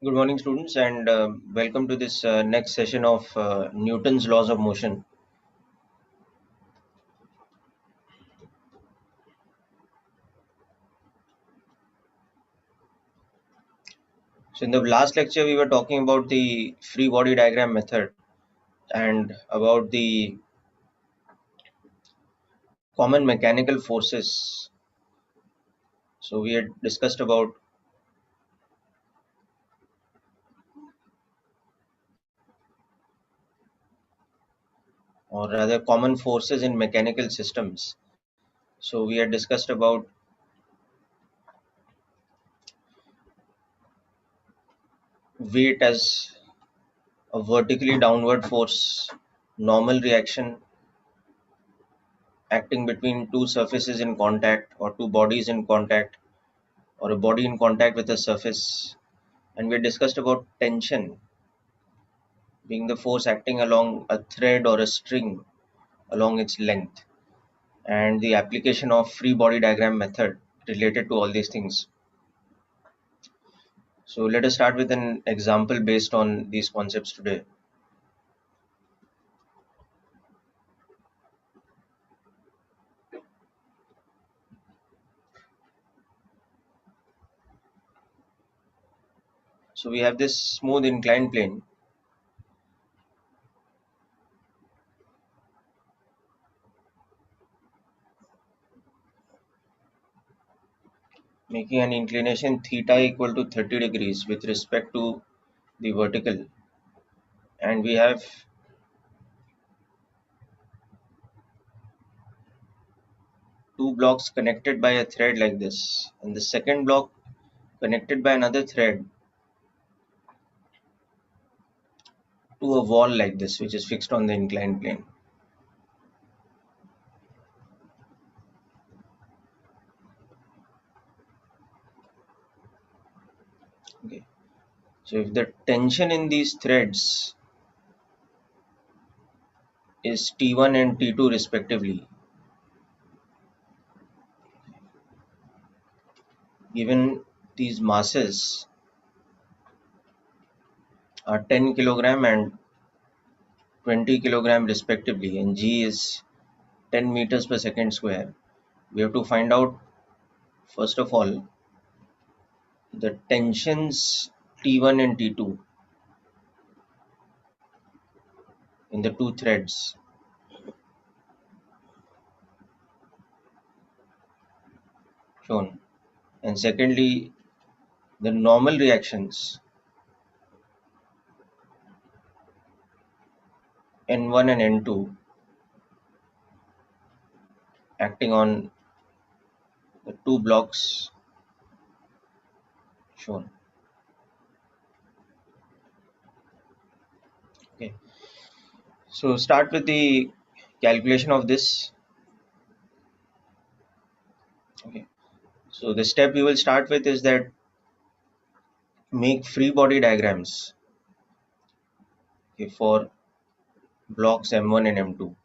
Good morning, students, and welcome to this next session of Newton's laws of motion. So, in the last lecture, we were talking about the free body diagram method and about the common mechanical forces. So, we had discussed about or rather common forces in mechanical systems. So, we had discussed about weight as a vertically downward force, normal reaction acting between two surfaces in contact or two bodies in contact or a body in contact with a surface. And we discussed about tension being the force acting along a thread or a string along its length, and the application of free body diagram method related to all these things. So let us start with an example based on these concepts today. So we have this smooth inclined plane making an inclination theta equal to 30 degrees with respect to the vertical, and we have two blocks connected by a thread like this, and the second block connected by another thread to a wall like this, which is fixed on the inclined plane. Okay. So if the tension in these threads is T1 and T2 respectively, given these masses are 10 kilogram and 20 kilogram respectively, and G is 10 meters per second square, we have to find out first of all the tensions T1 and T2 in the two threads. Shown, and secondly the normal reactions N1 and N2 acting on the two blocks shown. Okay, so start with the calculation of this. Okay, so the step we will start with is that make free body diagrams, okay, for blocks M1 and M2.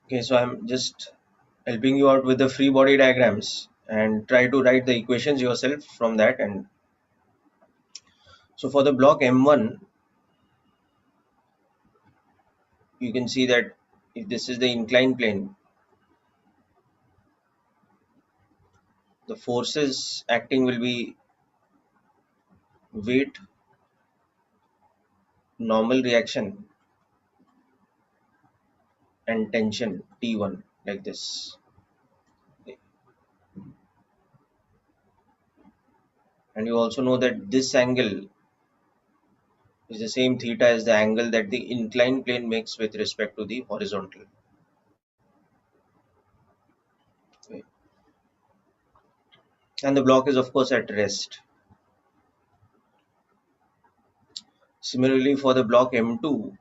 Okay, so I'm just helping you out with the free body diagrams and try to write the equations yourself from that. And so for the block M1, you can see that if this is the inclined plane, the forces acting will be weight, normal reaction, and tension T1, like this. And you also know that this angle is the same theta as the angle that the inclined plane makes with respect to the horizontal. Okay. And the block is of course at rest. Similarly for the block M2,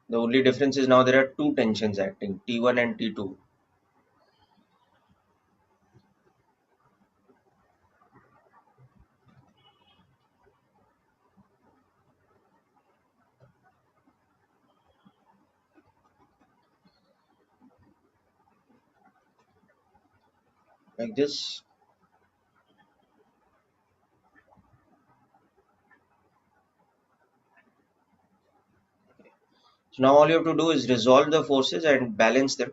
the only difference is now there are two tensions acting, T1 and T2. Like this. So now all you have to do is resolve the forces and balance them.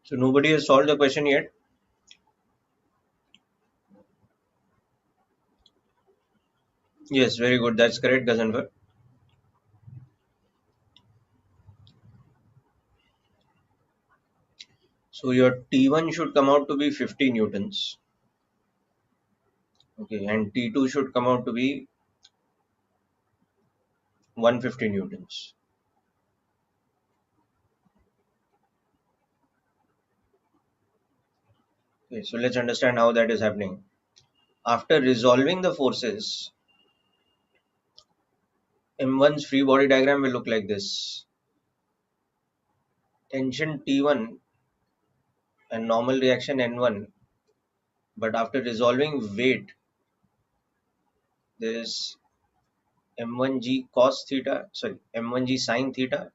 So nobody has solved the question yet. Yes, very good. That's correct, Gazanfar. So your T1 should come out to be 50 newtons. Okay, and T2 should come out to be 150 newtons. Okay, so let's understand how that is happening. After resolving the forces, M1's free body diagram will look like this. Tension T1 and normal reaction N1, but after resolving weight, there is M1G cos theta, sorry, M1G sin theta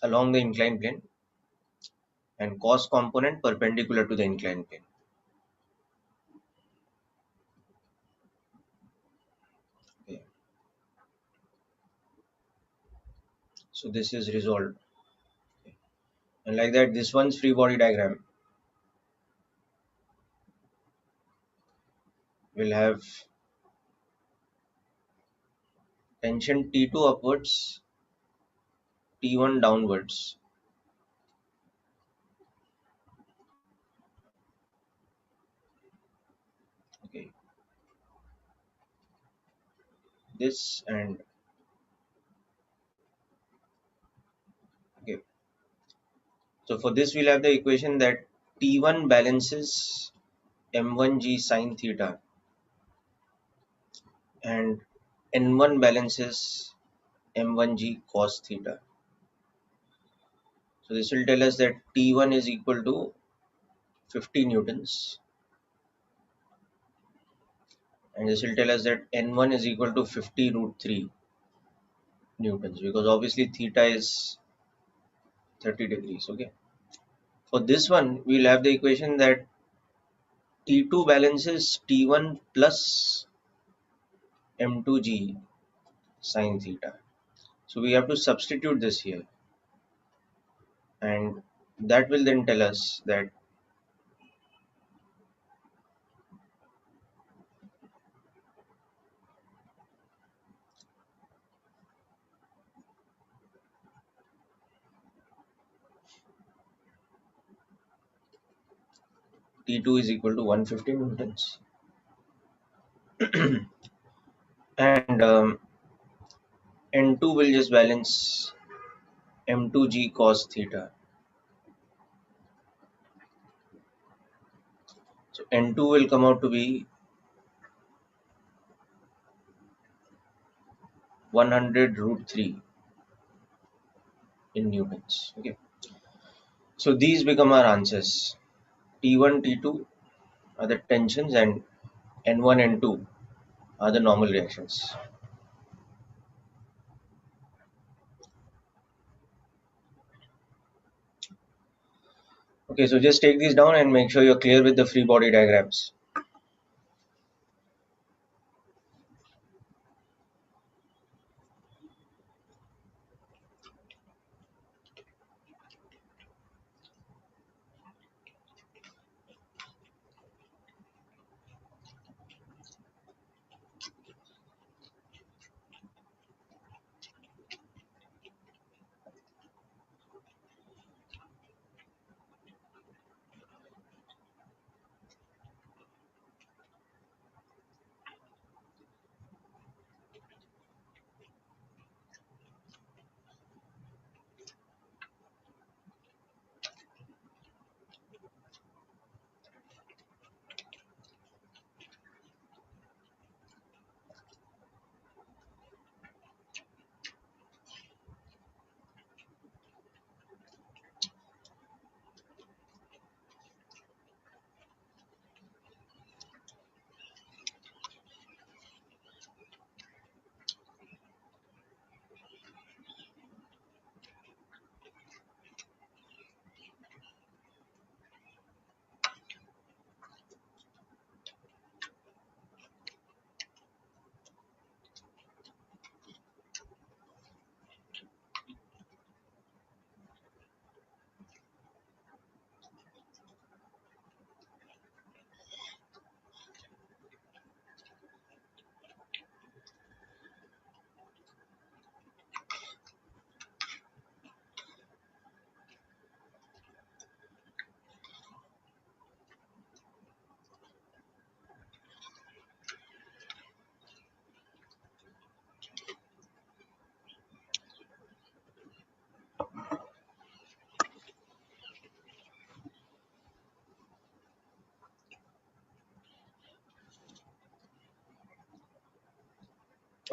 along the inclined plane and cos component perpendicular to the inclined plane. Okay. So this is resolved. Okay. And like that, this one's free body diagram will have tension T2 upwards, T1 downwards. Okay. This and okay. So for this, we'll have the equation that T1 balances M1G sin theta and N1 balances M1G cos theta. So this will tell us that T1 is equal to 50 newtons, and this will tell us that N1 is equal to 50 root 3 newtons, because obviously theta is 30 degrees. Okay. For this one, we'll have the equation that T2 balances T1 plus M2G sin theta. So we have to substitute this here, and that will then tell us that T2 is equal to 150 newtons. And N2 will just balance M2G cos theta. So N2 will come out to be 100 root 3 in newtons. Okay. So these become our answers. T1, T2 are the tensions, and N1, N2 are the normal reactions. Okay, so just take these down and make sure you're clear with the free body diagrams.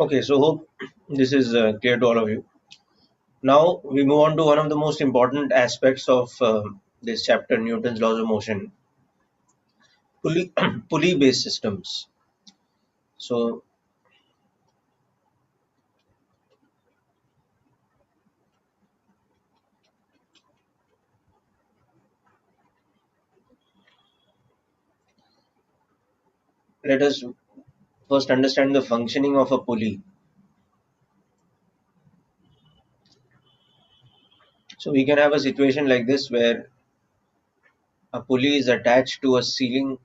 Okay, so hope this is clear to all of you. Now we move on to one of the most important aspects of this chapter, Newton's laws of motion, pulley pulley based systems. So let us first understand the functioning of a pulley. So we can have a situation like this where a pulley is attached to a ceiling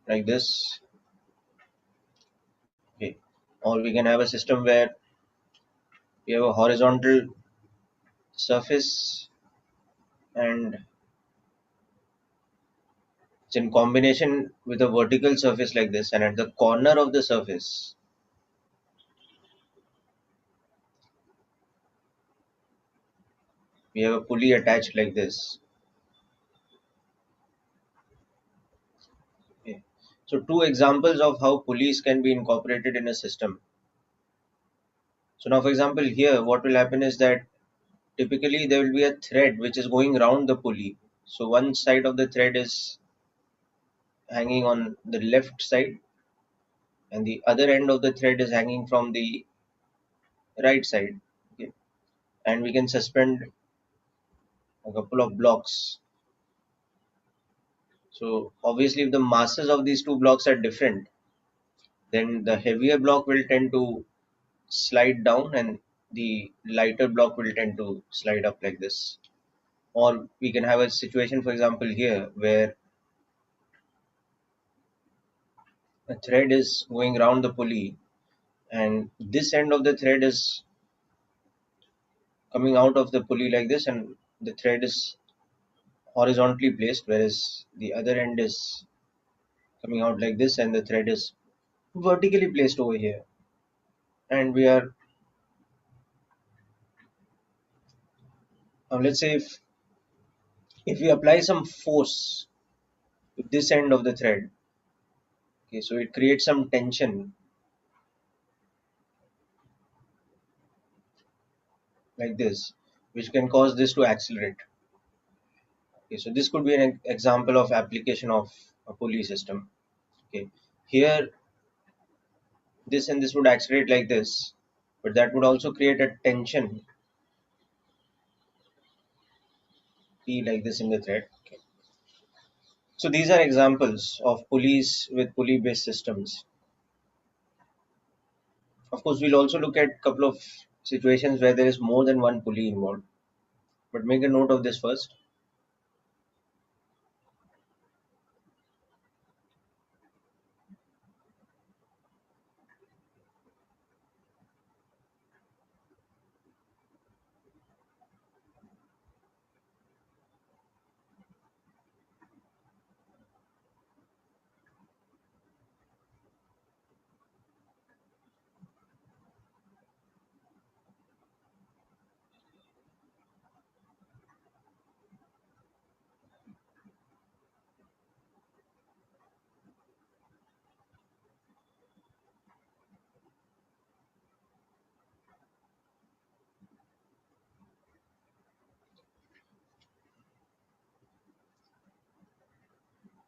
like this. Okay. Or we can have a system where we have a horizontal surface and it's in combination with a vertical surface like this, and at the corner of the surface we have a pulley attached like this. Okay. So two examples of how pulleys can be incorporated in a system. So now for example here what will happen is that typically there will be a thread which is going around the pulley. So one side of the thread is hanging on the left side and the other end of the thread is hanging from the right side. Okay. And we can suspend a couple of blocks. So obviously if the masses of these two blocks are different, then the heavier block will tend to slide down and the lighter block will tend to slide up like this. Or we can have a situation for example here where a thread is going around the pulley and this end of the thread is coming out of the pulley like this and the thread is horizontally placed, whereas the other end is coming out like this and the thread is vertically placed over here. And we are let's say if we apply some force to this end of the thread, okay, so it creates some tension like this, which can cause this to accelerate. Okay, so this could be an example of application of a pulley system. Okay, here this and this would accelerate like this, but that would also create a tension P like this in the thread. Okay. So these are examples of pulleys with pulley based systems. Of course, we'll also look at a couple of situations where there is more than one pulley involved, but make a note of this first.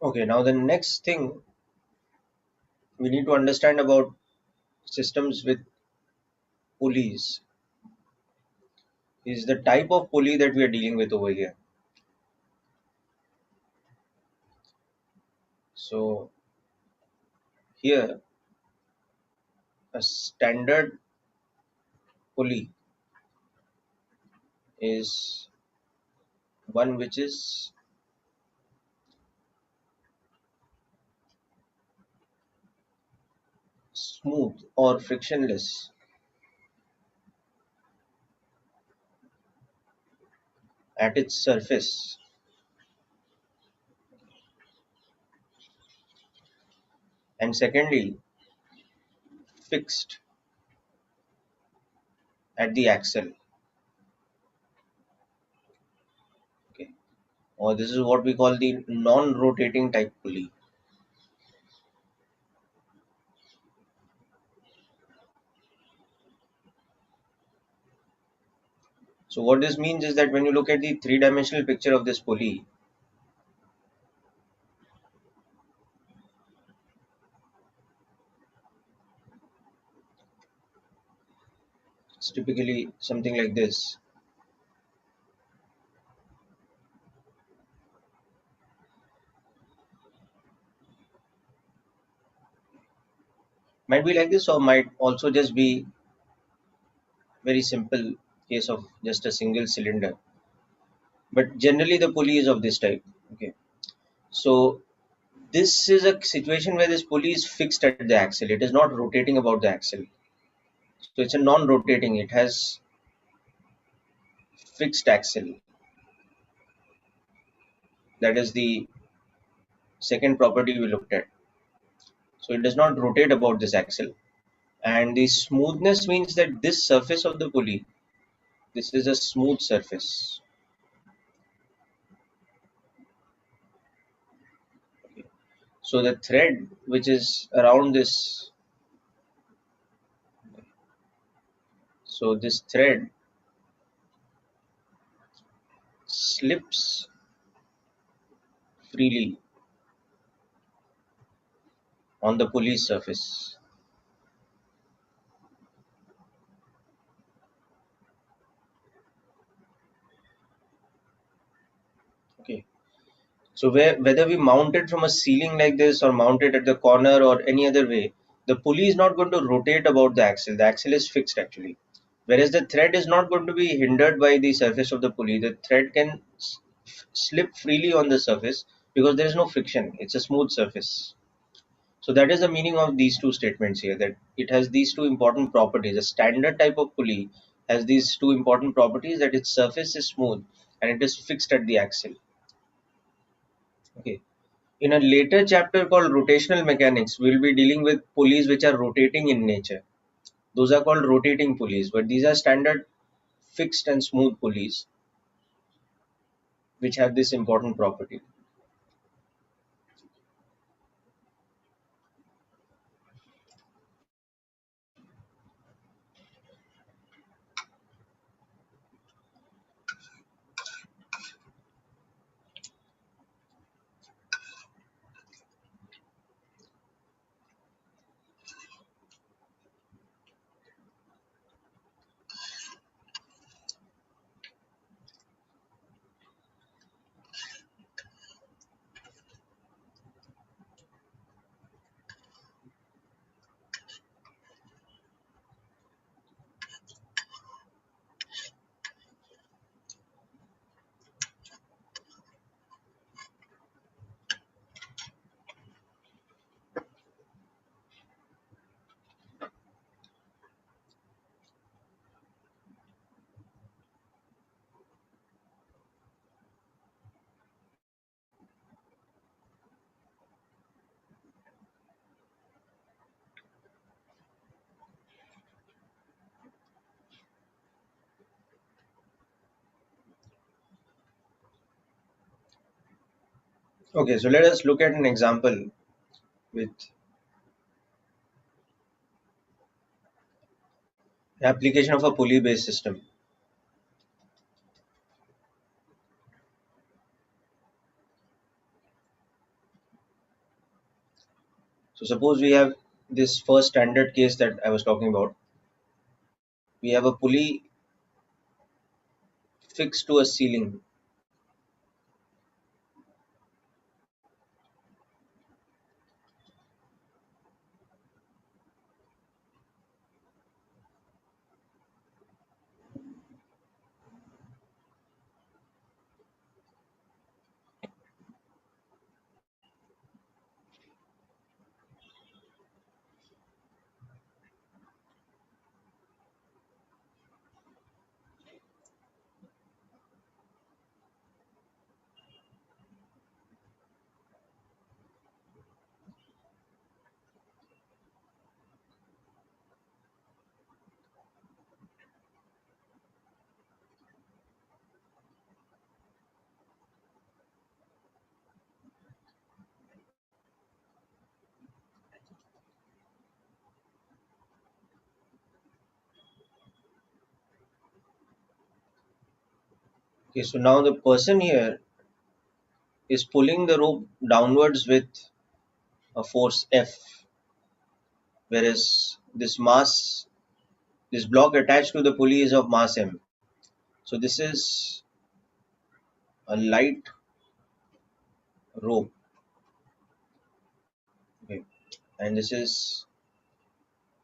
Okay, now the next thing we need to understand about systems with pulleys is the type of pulley that we are dealing with over here. So here a standard pulley is one which is smooth or frictionless at its surface, and secondly fixed at the axle. or this is what we call the non-rotating type pulley. So what this means is that when you look at the three-dimensional picture of this pulley, it's typically something like this. Might be like this, or might also just be very simple case of just a single cylinder. But generally the pulley is of this type. Okay. So this is a situation where this pulley is fixed at the axle. It is not rotating about the axle. So it's a non-rotating. It has fixed axle. That is the second property we looked at. So it does not rotate about this axle. And the smoothness means that this surface of the pulley, this is a smooth surface. So the thread which is around this, so this thread slips freely on the pulley surface. Okay. So whether we mount it from a ceiling like this or mount it at the corner or any other way, the pulley is not going to rotate about the axle. The axle is fixed actually. Whereas the thread is not going to be hindered by the surface of the pulley. The thread can slip freely on the surface because there is no friction. It's a smooth surface. So that is the meaning of these two statements here, that it has these two important properties. A standard type of pulley has these two important properties, that its surface is smooth and it is fixed at the axle. Okay. In a later chapter called rotational mechanics, we'll be dealing with pulleys which are rotating in nature. Those are called rotating pulleys, but these are standard fixed and smooth pulleys which have this important property. Okay, so let us look at an example with application of a pulley based system. So suppose we have this first standard case that I was talking about. We have a pulley fixed to a ceiling. Okay, so now the person here is pulling the rope downwards with a force F, whereas this block attached to the pulley is of mass M. So this is a light rope, okay, and this is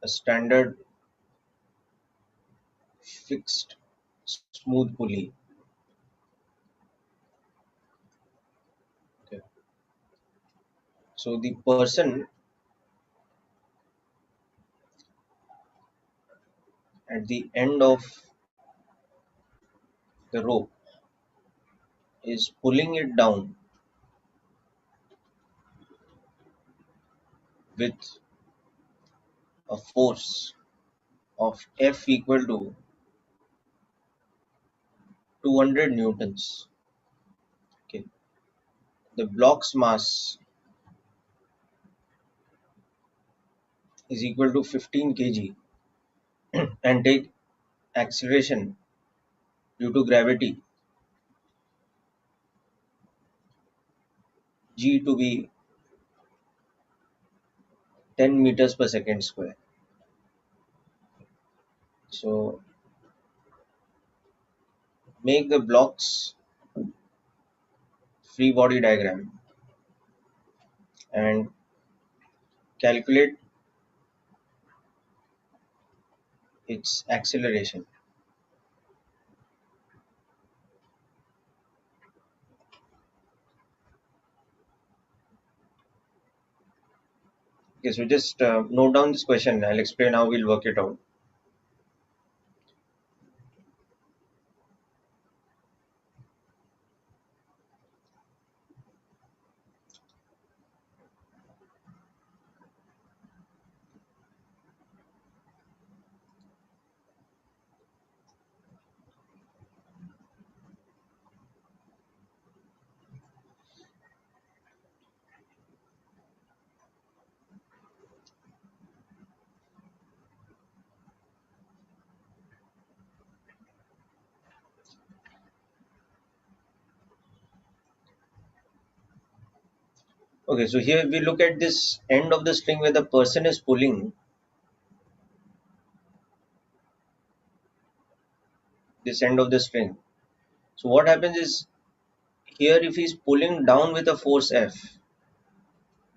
a standard fixed smooth pulley. Okay. So the person at the end of the rope is pulling it down with a force of F equal to 200 newtons. Okay. The block's mass is equal to 15 kg and take acceleration due to gravity g to be 10 meters per second square. So make the block's free body diagram and calculate its acceleration. Okay, so just note down this question. I'll explain how we'll work it out. Okay, so here we look at this end of the string where the person is pulling this end of the string. So what happens is here if he's pulling down with a force F,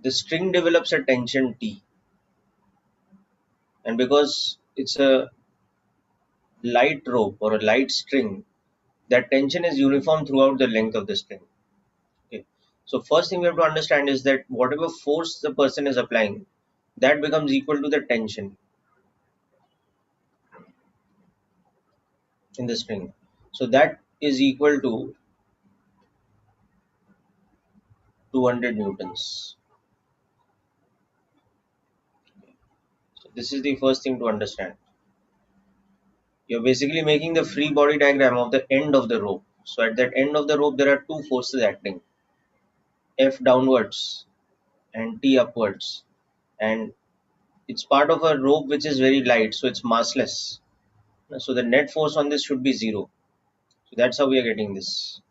the string develops a tension T. And because it's a light rope or a light string, that tension is uniform throughout the length of the string. Okay. So first thing we have to understand is that whatever force the person is applying, that becomes equal to the tension in the string. So that is equal to 200 newtons. So this is the first thing to understand. You're basically making the free body diagram of the end of the rope. So at that end of the rope, there are two forces acting, F downwards and T upwards. And it's part of a rope which is very light, so it's massless. So the net force on this should be zero. So that's how we are getting this.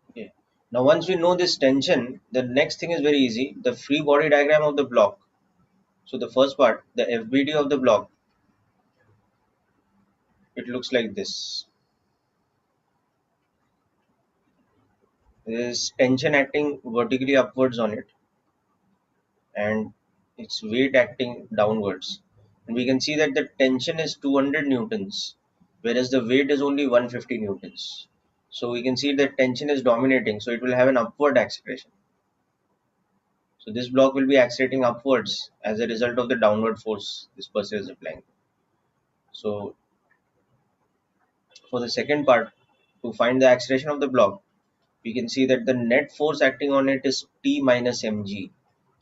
Okay. Now once we know this tension, the next thing is very easy. The free body diagram of the block. So the first part, the FBD of the block, it looks like this. There is tension acting vertically upwards on it, and its weight acting downwards. And we can see that the tension is 200 newtons, whereas the weight is only 150 newtons. So we can see that tension is dominating, so it will have an upward acceleration. So this block will be accelerating upwards as a result of the downward force this person is applying. So for the second part, to find the acceleration of the block, we can see that the net force acting on it is T minus mg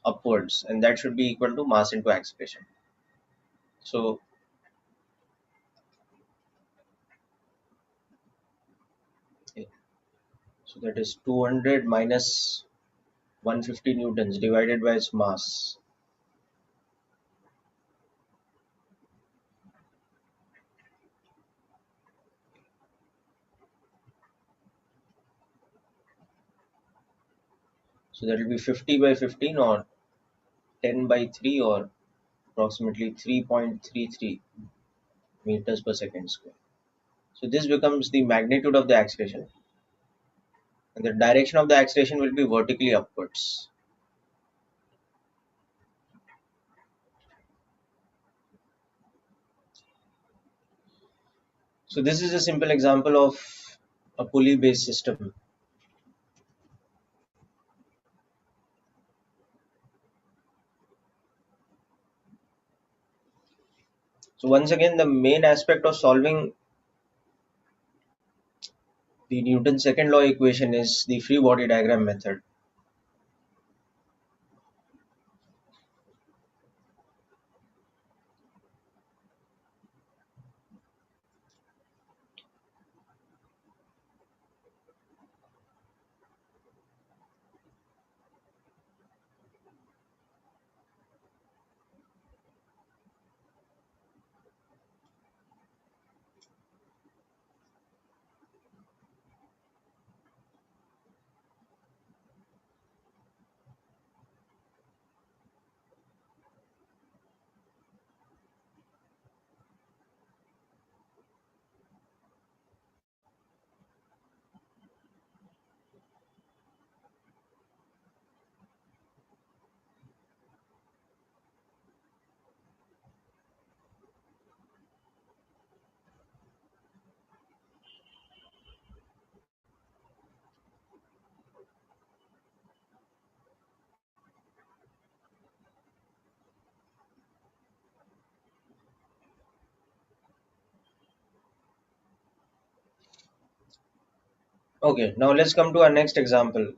upwards, and that should be equal to mass into acceleration. So okay, so that is 200 minus 150 newtons divided by its mass. So that will be 50 by 15 or 10 by 3 or approximately 3.33 meters per second square. So this becomes the magnitude of the acceleration, and the direction of the acceleration will be vertically upwards. So this is a simple example of a pulley based system. So once again, the main aspect of solving the Newton's second law equation is the free body diagram method. Okay, now let's come to our next example.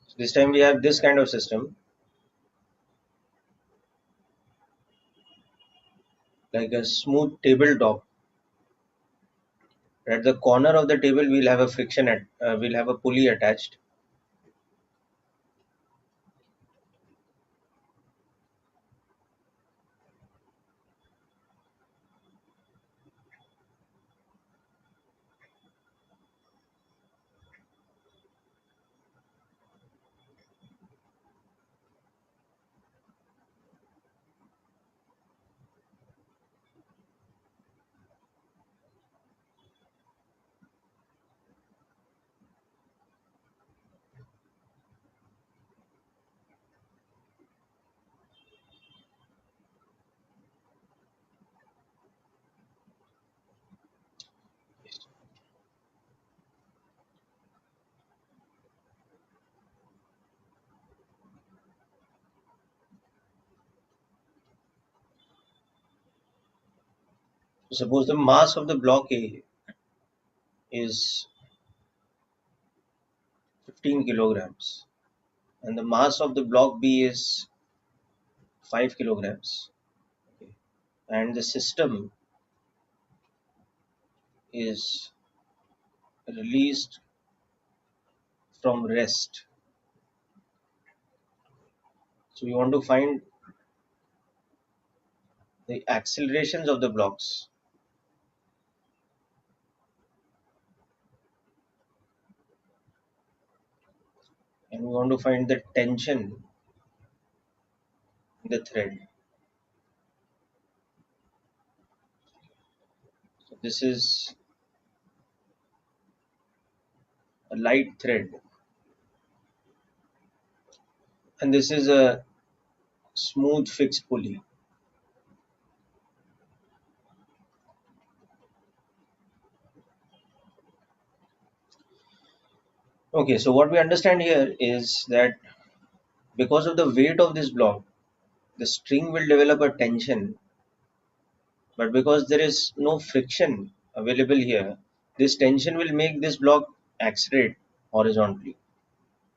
So this time we have this kind of system, like a smooth tabletop. At the corner of the table, we'll have a we'll have a pulley attached. Suppose the mass of the block A is 15 kilograms and the mass of the block B is 5 kilograms. Okay. And the system is released from rest. So we want to find the accelerations of the blocks, and we want to find the tension in the thread. So this is a light thread, and this is a smooth fixed pulley. Okay, so what we understand here is that because of the weight of this block, the string will develop a tension, but because there is no friction available here, this tension will make this block accelerate horizontally.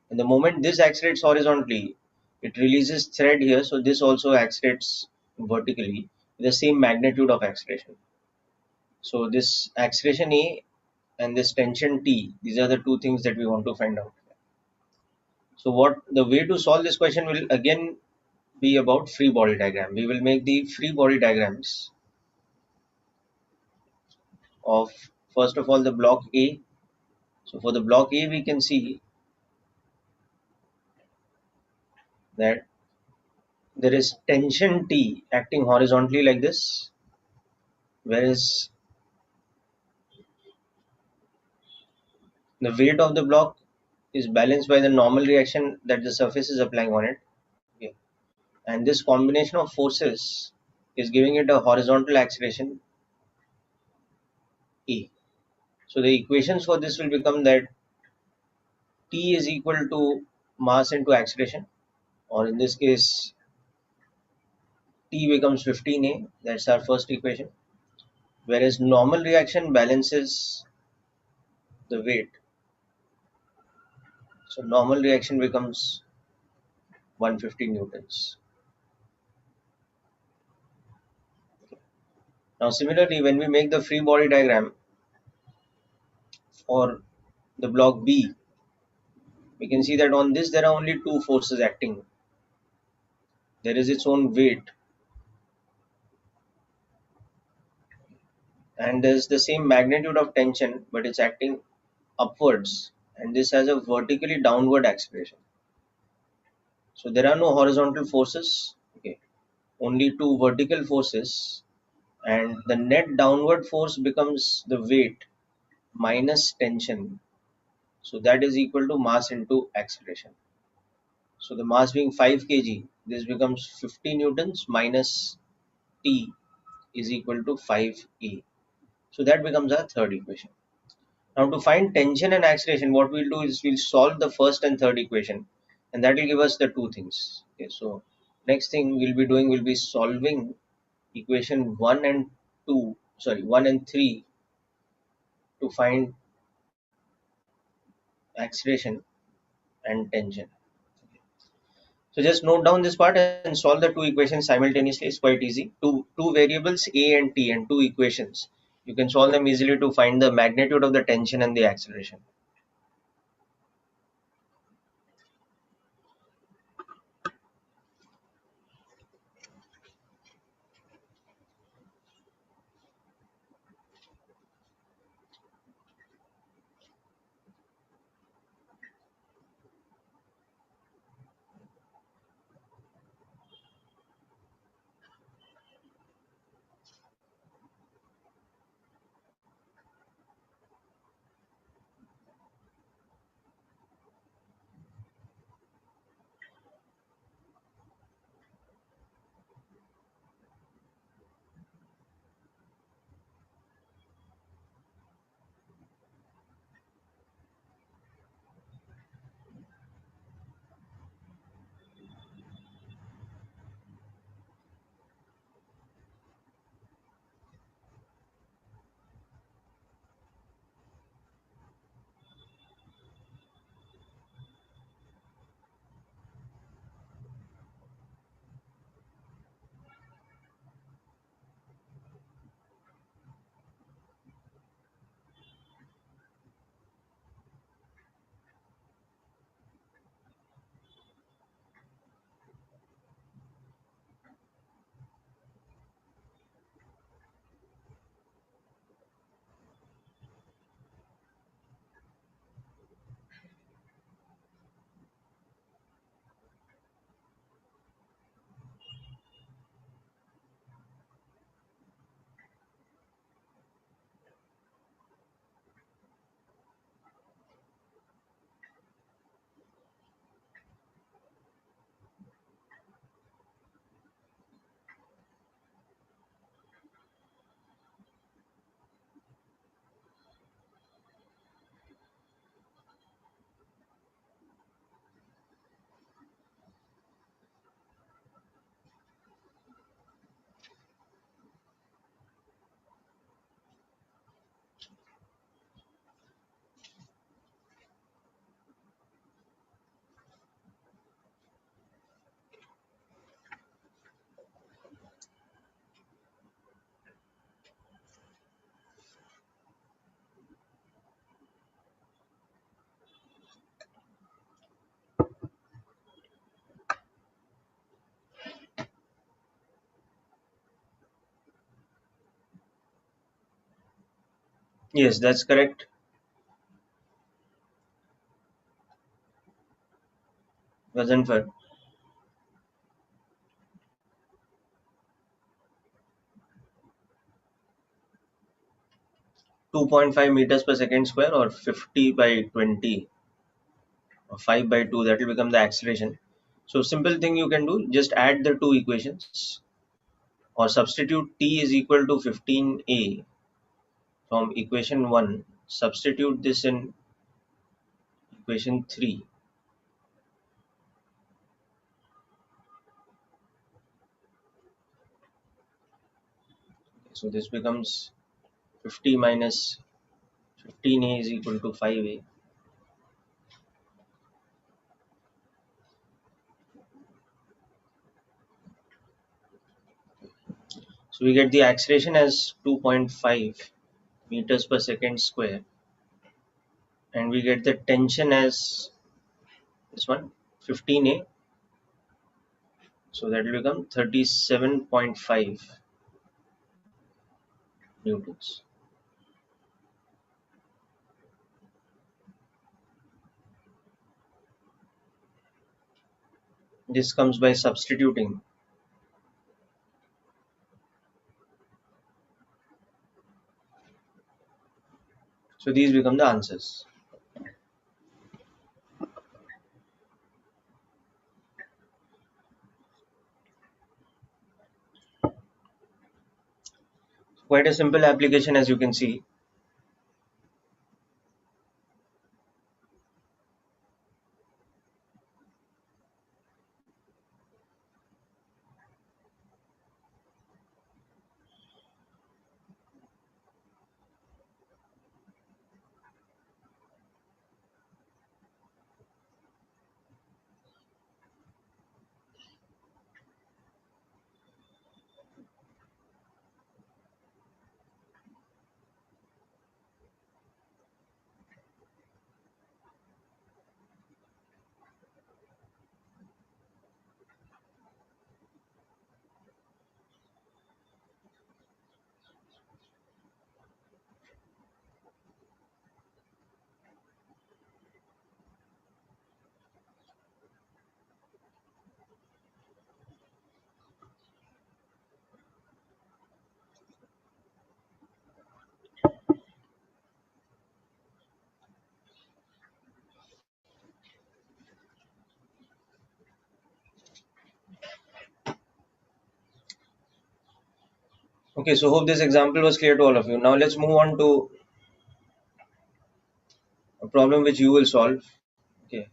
And the moment this accelerates horizontally, it releases thread here, so this also accelerates vertically with the same magnitude of acceleration. So this acceleration A and this tension T, these are the two things that we want to find out. So what the way to solve this question will again be about free body diagram. We will make the free body diagrams of, first of all, the block A. So for the block A, we can see that there is tension T acting horizontally like this, whereas the weight of the block is balanced by the normal reaction that the surface is applying on it. Okay. And this combination of forces is giving it a horizontal acceleration E. So the equations for this will become that T is equal to mass into acceleration, or in this case T becomes 15A, that's our first equation, whereas normal reaction balances the weight. So normal reaction becomes 150 newtons. Now similarly, when we make the free body diagram for the block B, we can see that on this there are only two forces acting. There is its own weight, and there's the same magnitude of tension, but it's acting upwards, and this has a vertically downward acceleration. So there are no horizontal forces, okay, only two vertical forces, and the net downward force becomes the weight minus tension. So that is equal to mass into acceleration. So the mass being 5 kg, this becomes 50 newtons minus T is equal to 5A. So that becomes our third equation. Now to find tension and acceleration, what we'll do is we'll solve the first and third equation, and that will give us the two things. Okay, so next thing we'll be doing will be solving equation 1 and 1 and 3 to find acceleration and tension. So just note down this part and solve the two equations simultaneously. It's quite easy. Two variables A and T and two equations. You can solve them easily to find the magnitude of the tension and the acceleration. Yes, that's correct. Wazenford. 2.5 meters per second square, or 50 by 20, or 5 by 2, that will become the acceleration. So simple thing you can do, just add the two equations, or substitute t is equal to 15a from equation 1, substitute this in equation 3. So this becomes 50 minus 15a is equal to 5a. So we get the acceleration as 2.5 meters per second square, and we get the tension as this one, 15a. So that will become 37.5 newtons. This comes by substituting. So these become the answers. Quite a simple application, as you can see. Okay, so hope this example was clear to all of you. Now let's move on to a problem which you will solve. Okay,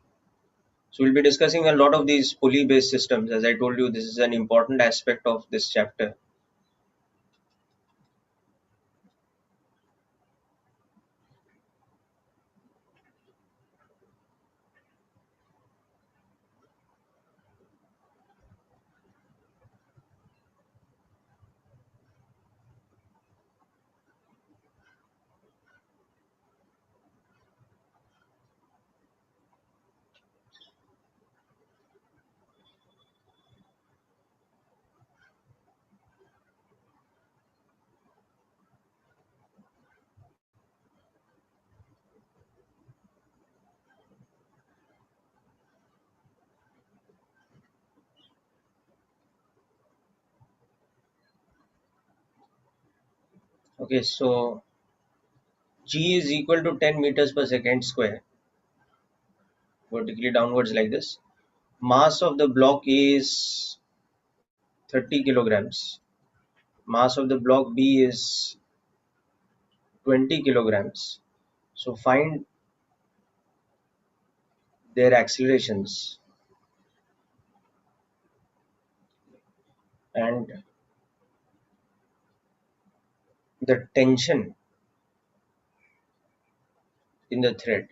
so we'll be discussing a lot of these pulley based systems. As I told you, this is an important aspect of this chapter. Okay, so g is equal to 10 meters per second square, vertically downwards like this. Mass of the block A is 30 kilograms. Mass of the block B is 20 kilograms. So find their accelerations and the tension in the thread.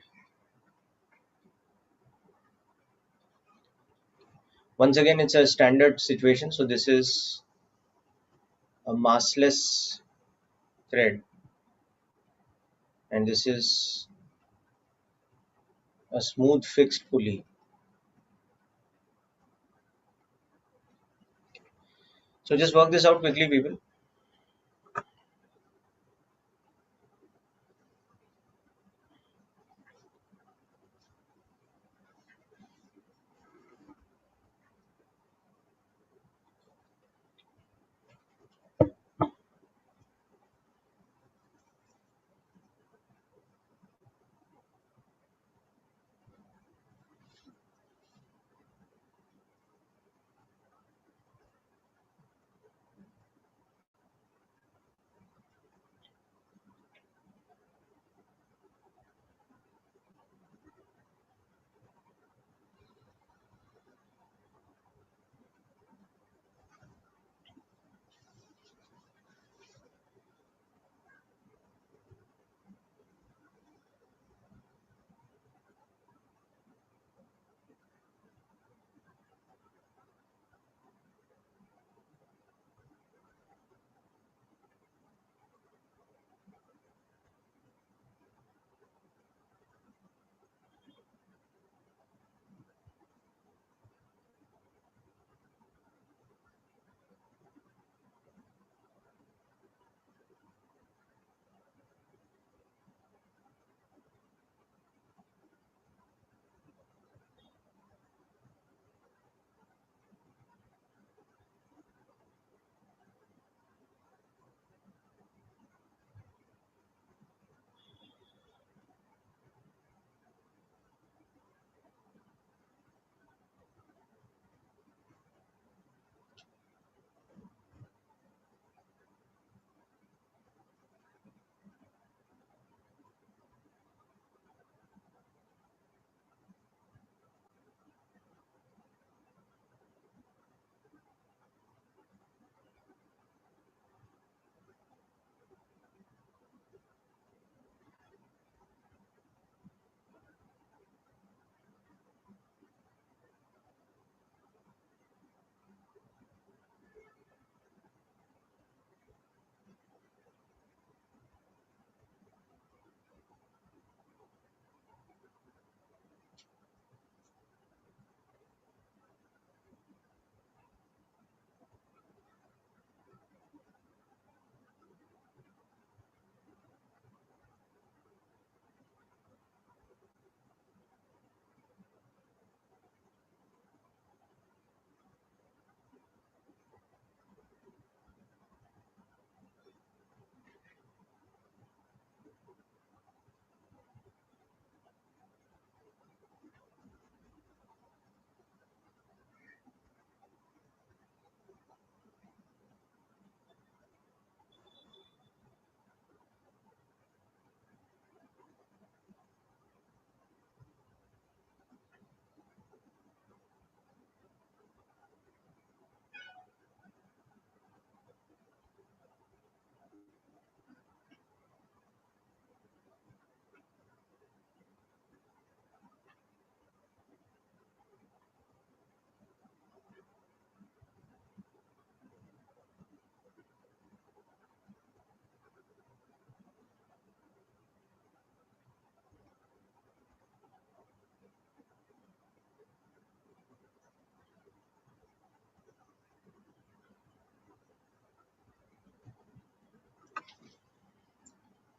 Once again, it's a standard situation. So this is a massless thread, and this is a smooth fixed pulley. So just work this out quickly, people.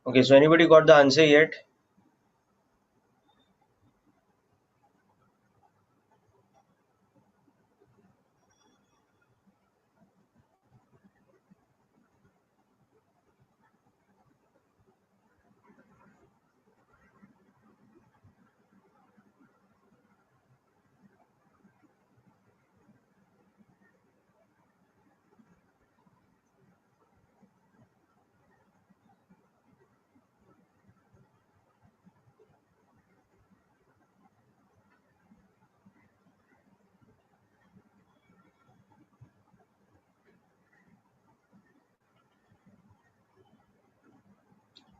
Okay, so anybody got the answer yet?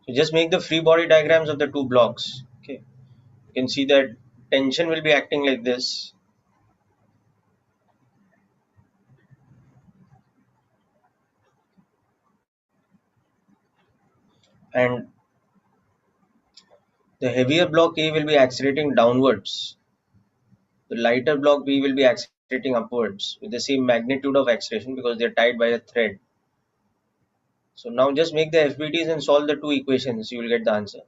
So just make the free body diagrams of the two blocks. Okay, you can see that tension will be acting like this, and the heavier block A will be accelerating downwards. The lighter block B will be accelerating upwards with the same magnitude of acceleration because they are tied by a thread. So now just make the FBTs and solve the two equations. You will get the answer.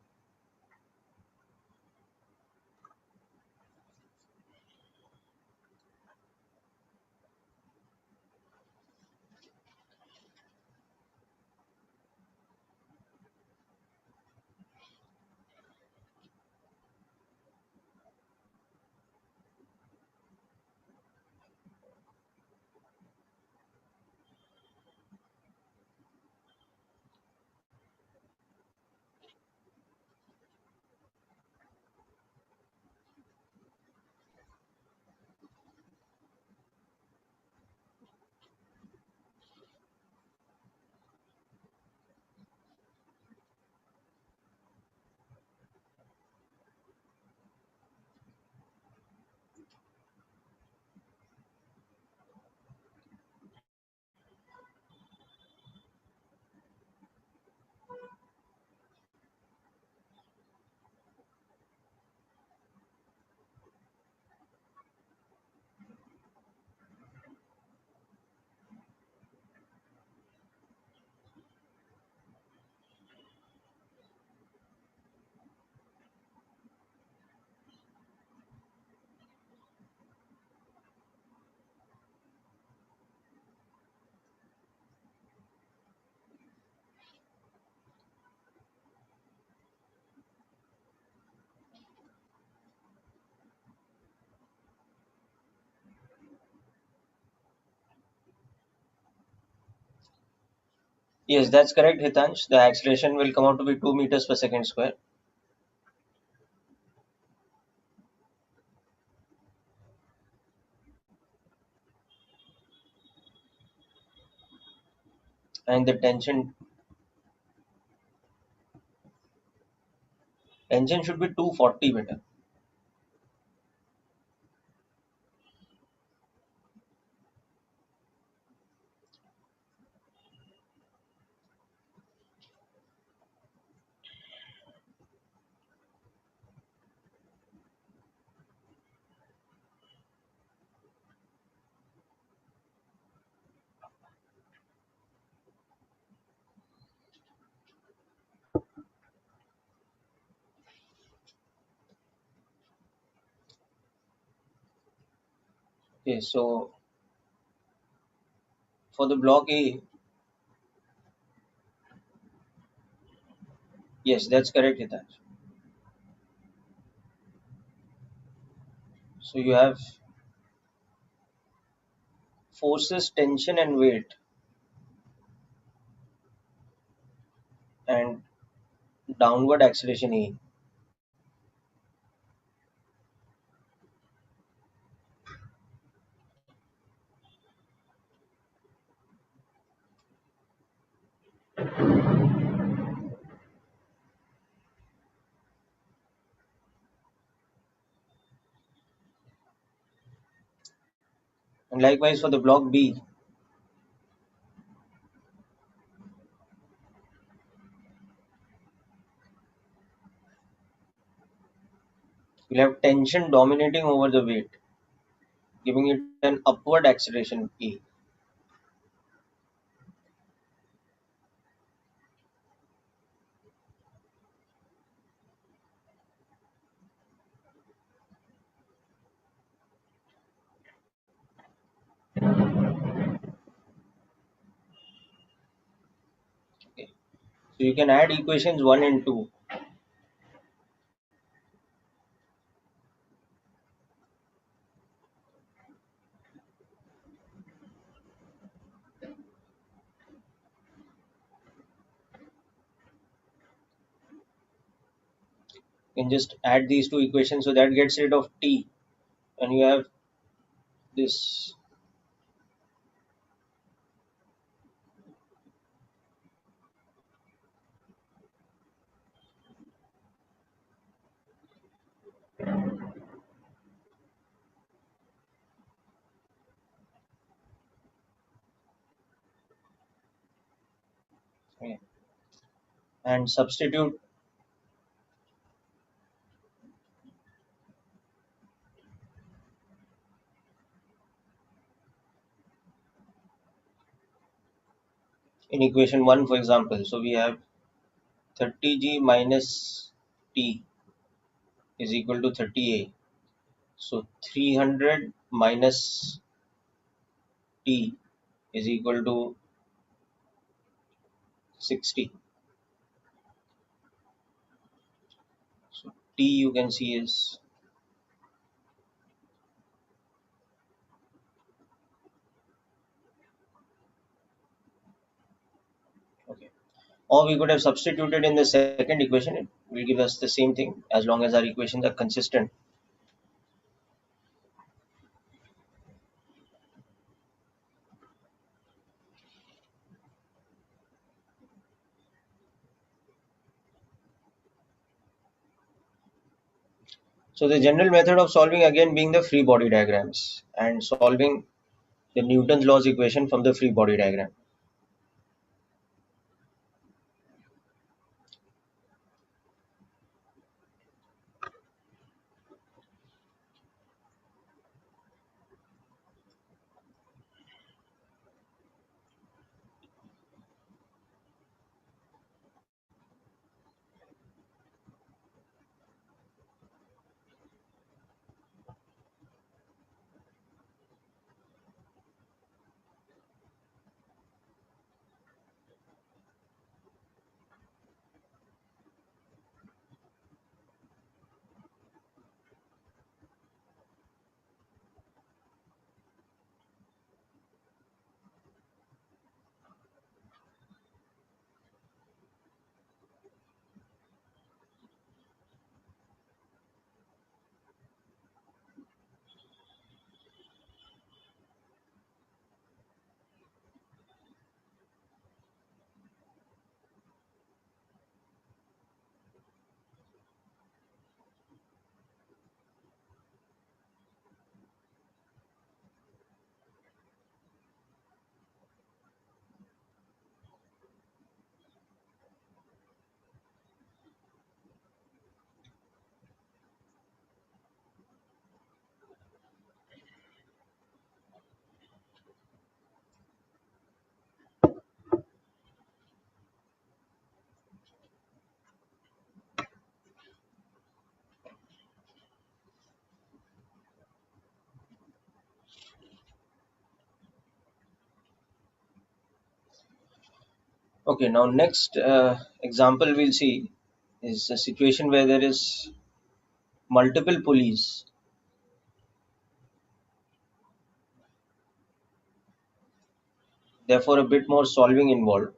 Yes, that's correct, Hitansh. The acceleration will come out to be 2 meters per second square. And the tension should be 240 meter. Okay, so for the block A, yes, that's correct, Hitansh. So you have forces, tension, and weight, and downward acceleration A. And likewise for the block B, you'll have tension dominating over the weight, giving it an upward acceleration A. So you can add equations 1 and 2. You can just add these two equations, so that gets rid of t, and you have this. Okay. And substitute in equation 1, for example. So we have 30g minus t is equal to 30a. So 300 minus t is equal to 60. So t you can see is, okay. Or we could have substituted in the second equation. It will give us the same thing as long as our equations are consistent. So the general method of solving again being the free body diagrams and solving the Newton's laws equation from the free body diagram. Okay, now next example we'll see is a situation where there is multiple pulleys, therefore a bit more solving involved.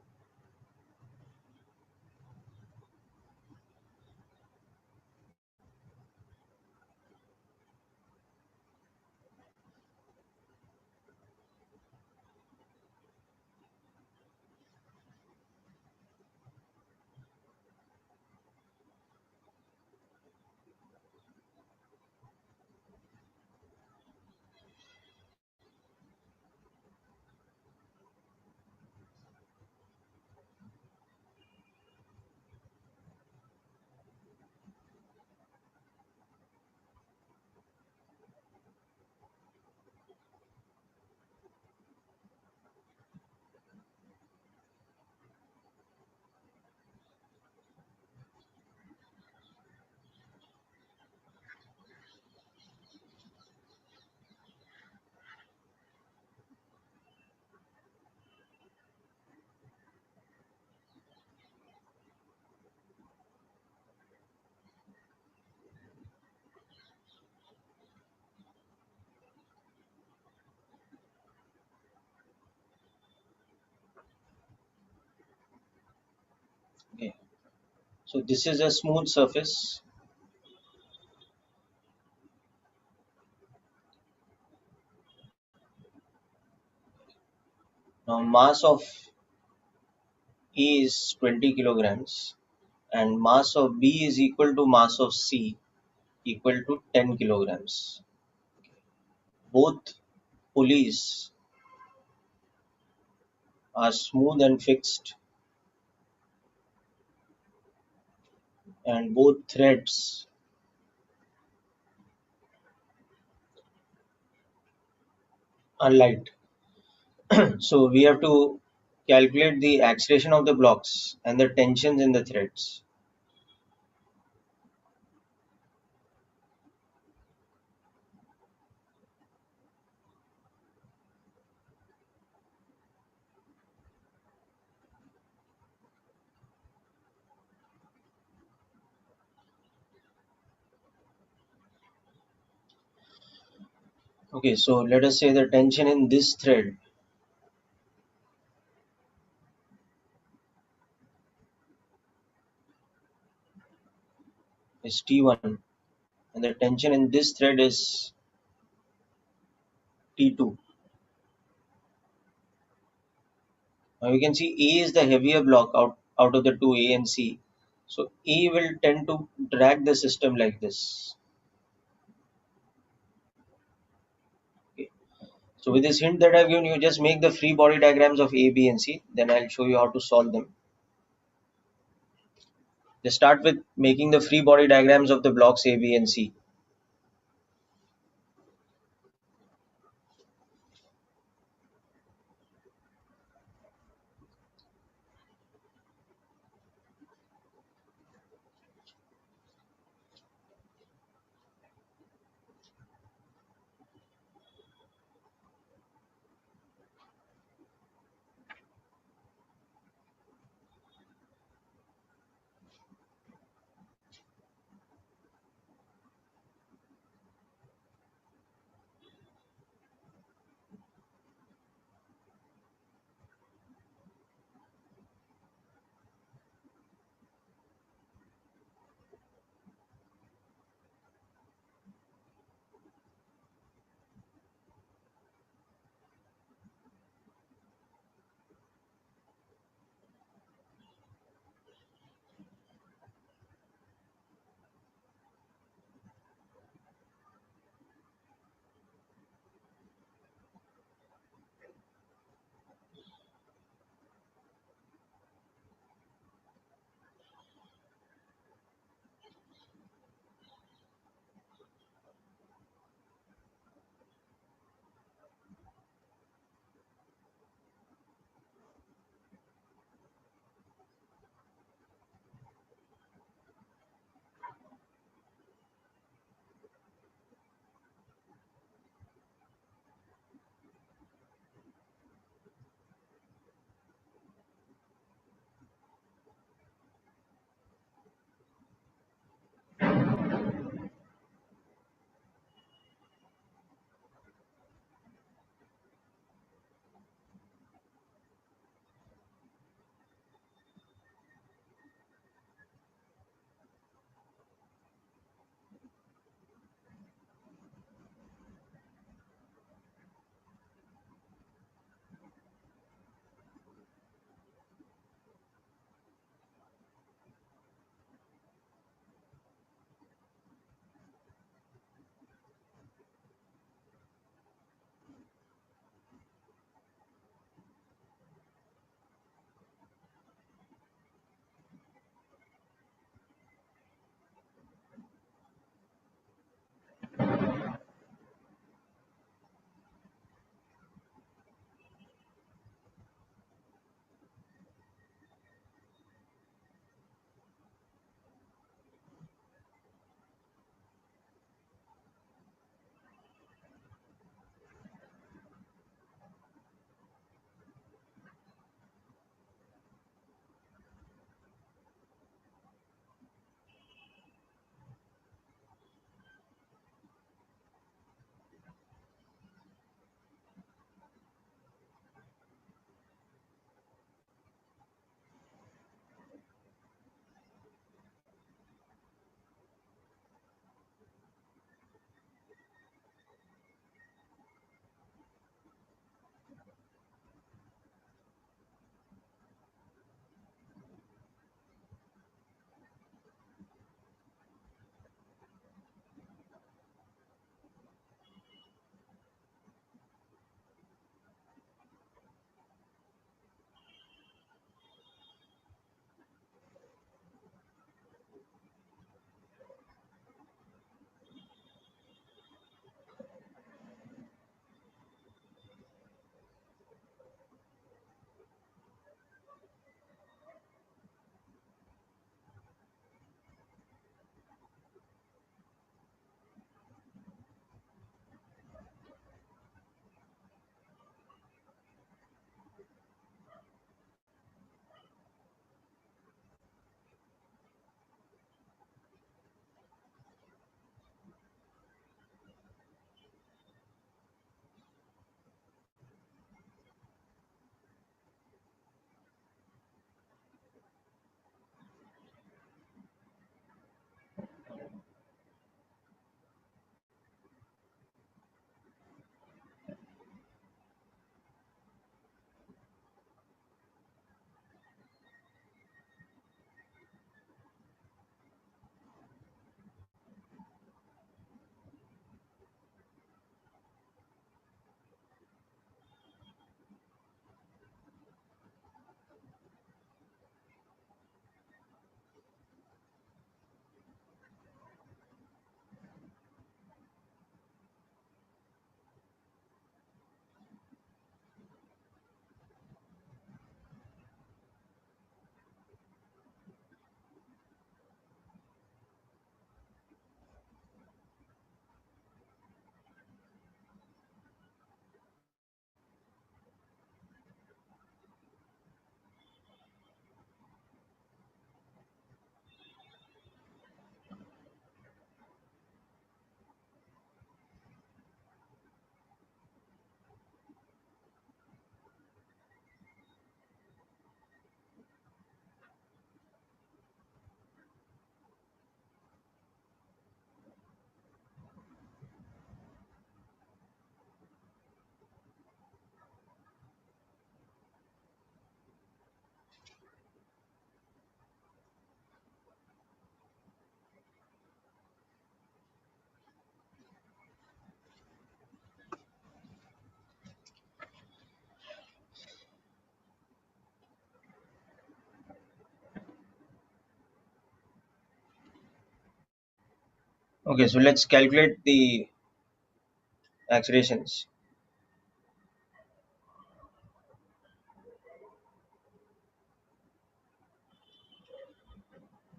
So this is a smooth surface. Now mass of A is 20 kilograms and mass of B is equal to mass of C equal to 10 kilograms. Both pulleys are smooth and fixed, and both threads are light. So we have to calculate the acceleration of the blocks and the tensions in the threads. Okay, so let us say the tension in this thread is T1 and the tension in this thread is T2. Now you can see A is the heavier block out of the two, A and C. So A will tend to drag the system like this. Okay. So with this hint that I've given you, just make the free body diagrams of A, B and C. Then I'll show you how to solve them. Just start with making the free body diagrams of the blocks A, B and C. Okay, so let's calculate the accelerations.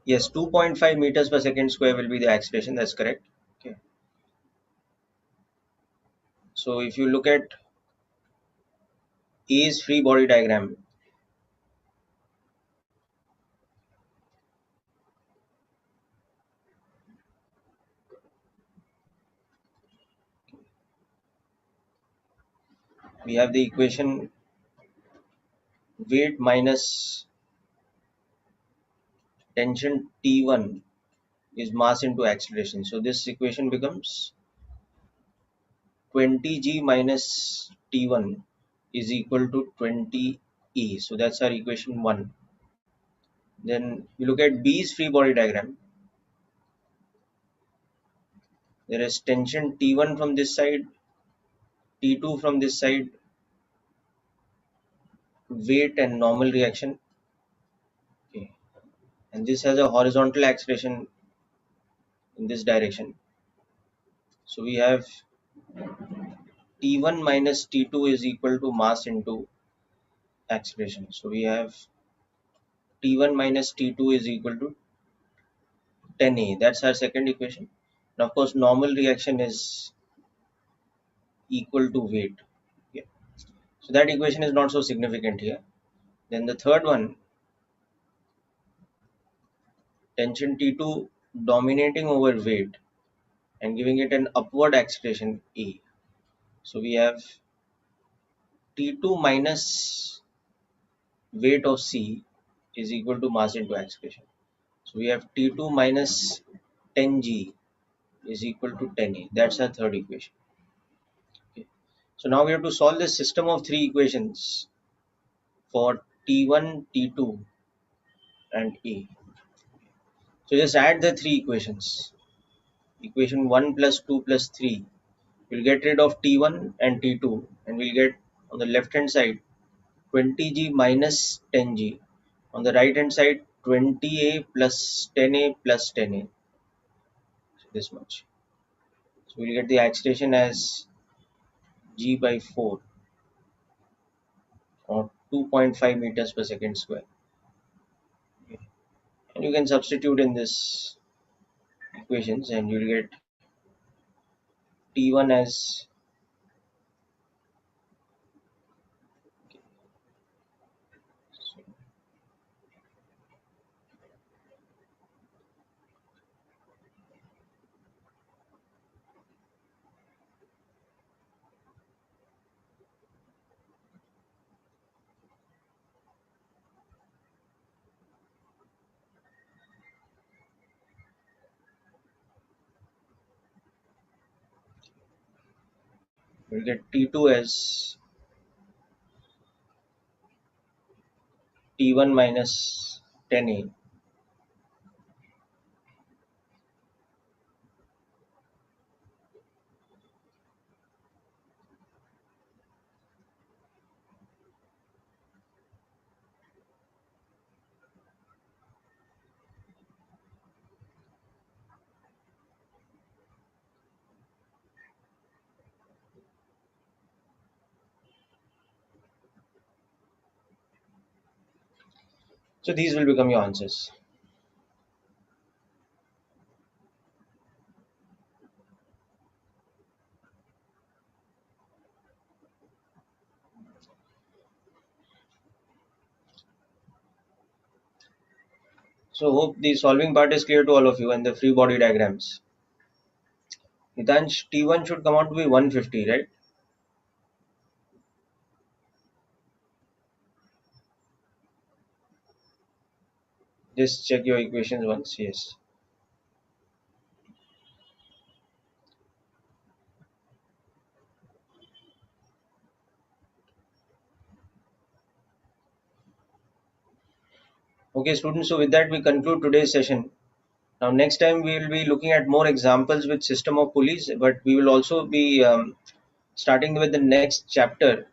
Yes, 2.5 meters per second square will be the acceleration. That's correct. Okay. So if you look at A's free body diagram, we have the equation weight minus tension T1 is mass into acceleration. So this equation becomes 20g minus T1 is equal to 20e. So that's our equation 1. Then you look at B's free body diagram. There is tension T1 from this side, T2 from this side, weight and normal reaction. Okay. And this has a horizontal acceleration in this direction. So we have T1 minus T2 is equal to mass into acceleration. So we have T1 minus T2 is equal to 10A. That's our second equation. And of course, normal reaction is equal to weight. Yeah. So that equation is not so significant here. Then the third one, tension T2 dominating over weight and giving it an upward acceleration E. So we have T2 minus weight of C is equal to mass into acceleration. So we have T2 minus 10g is equal to 10a. That's our third equation. Okay. So now we have to solve this system of three equations for T1, T2 and A. So just add the three equations. Equation 1 plus 2 plus 3. We'll get rid of T1 and T2 and we'll get on the left hand side 20g minus 10g. On the right hand side 20a plus 10a plus 10a. So this much. So we'll get the acceleration as g by 4 or 2.5 meters per second square. Okay. And you can substitute in this equations and you'll get T1 as we'll get T2 as T1 minus 10A. So these will become your answers. So hope the solving part is clear to all of you and the free body diagrams. Iitians, T1 should come out to be 150, right? Just check your equations once. Yes. Okay, students. So with that, we conclude today's session. Now, next time we will be looking at more examples with system of pulleys, but we will also be starting with the next chapter,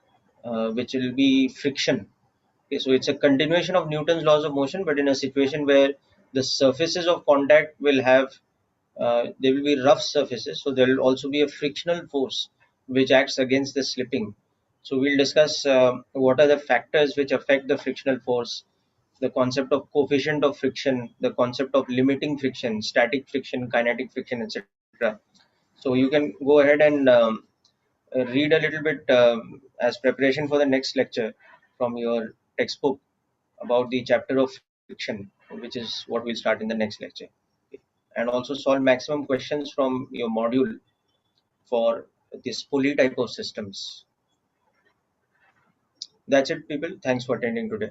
which will be friction. Okay, so it's a continuation of Newton's laws of motion, but in a situation where the surfaces of contact will have there will be rough surfaces, so there will also be a frictional force which acts against the slipping. So we'll discuss what are the factors which affect the frictional force, the concept of coefficient of friction, the concept of limiting friction, static friction, kinetic friction, etc. So you can go ahead and read a little bit as preparation for the next lecture from your textbook about the chapter of friction, which is what we'll start in the next lecture, and also solve maximum questions from your module for this pulley type of systems. That's it, people. Thanks for attending today.